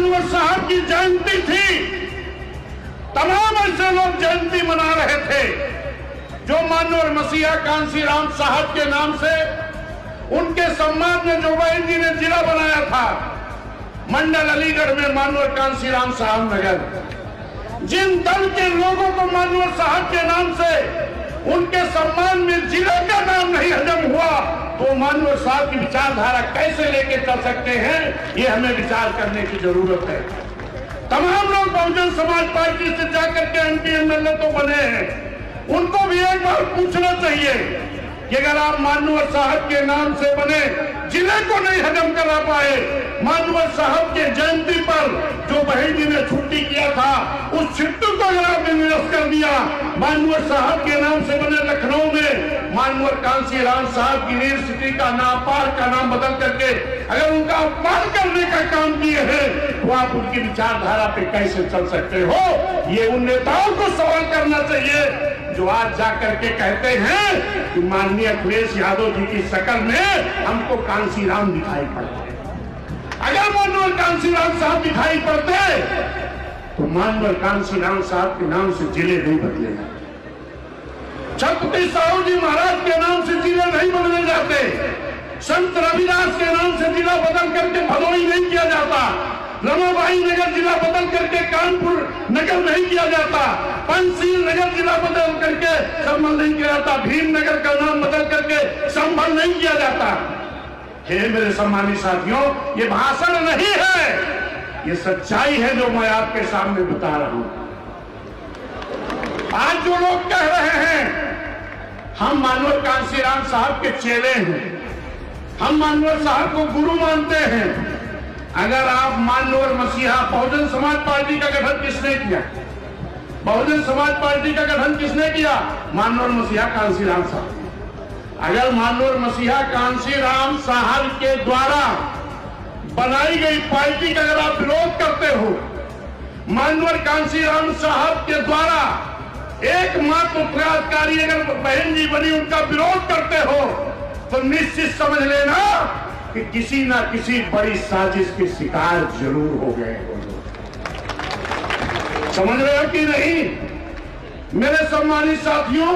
मानवर साहब की जयंती थी, तमाम ऐसे लोग जयंती मना रहे थे जो मानवर मसीहा कांसीराम साहब के नाम से, उनके सम्मान में जो बहन जी ने जिला बनाया था मंडल अलीगढ़ में मानवर कांसीराम साहब नगर, जिन दल के लोगों को मानवर साहब के नाम से उनके सम्मान में जिले का नाम नहीं हजम हुआ, तो मानवर साहब की विचारधारा कैसे लेके चल सकते हैं, ये हमें विचार करने की जरूरत है। तमाम लोग बहुजन समाज पार्टी से जाकर के एमपी एमएलए तो बने हैं, उनको भी एक बार पूछना चाहिए कि अगर आप मानवर साहब के नाम से बने जिले को नहीं हजम करा पाए, मानवर साहब के जयंती पर जो बहन जी ने छुट्टी किया था उस छुट्टी को अगर आपने निरस्त कर दिया, मानवर साहब के नाम से बने लखनऊ में मानवर कांसीराम साहब की यूनिवर्सिटी का नाम, पार्क का नाम बदल करके अगर उनका अपमान करने का काम किए हैं, तो आप उनकी विचारधारा पे कैसे चल सकते हो? ये उन नेताओं को सवाल करना चाहिए जो आज जाकर के कहते हैं कि माननीय अखिलेश यादव जी की शक्ल में हमको कांसीराम दिखाई पड़ते। अगर मानवर कांसीराम साहब दिखाई पड़ते तो मानवर कांसीराम साहब के नाम से जिले नहीं बदलेगा, छत्रपति साहू जी महाराज के नाम से जिले नहीं बदले जाते, संत रविदास के नाम से जिला बदल करके भदोही नहीं किया जाता, रमाबाई नगर जिला बदल करके कानपुर नगर नहीं किया जाता, पंचशील नगर जिला बदल करके संभल नहीं किया जाता, भीम नगर का नाम बदल करके संभल नहीं किया जाता। हे मेरे सम्मानित साथियों, ये भाषण नहीं है, ये सच्चाई है जो मैं आपके सामने बता रहा हूं। आज जो लोग कह रहे हैं हम मानवर कांसीराम साहब के चेले हैं, हम मानवर साहब को गुरु मानते हैं, अगर आप मानवर मसीहा, बहुजन समाज पार्टी का गठन किसने किया? बहुजन समाज पार्टी का गठन किसने किया? मानवर मसीहा कांसीराम साहब। अगर मानवर मसीहा कांसीराम साहब के द्वारा बनाई गई पार्टी का अगर आप विरोध करते हो, मानवर कांसीराम साहब के द्वारा एकमात्र उत्तराधिकारी अगर बहन जी बनी उनका विरोध करते हो, तो निश्चित समझ लेना कि किसी ना किसी बड़ी साजिश के शिकार जरूर हो गए हो। समझ रहे हो कि नहीं? मेरे सम्मानित साथियों,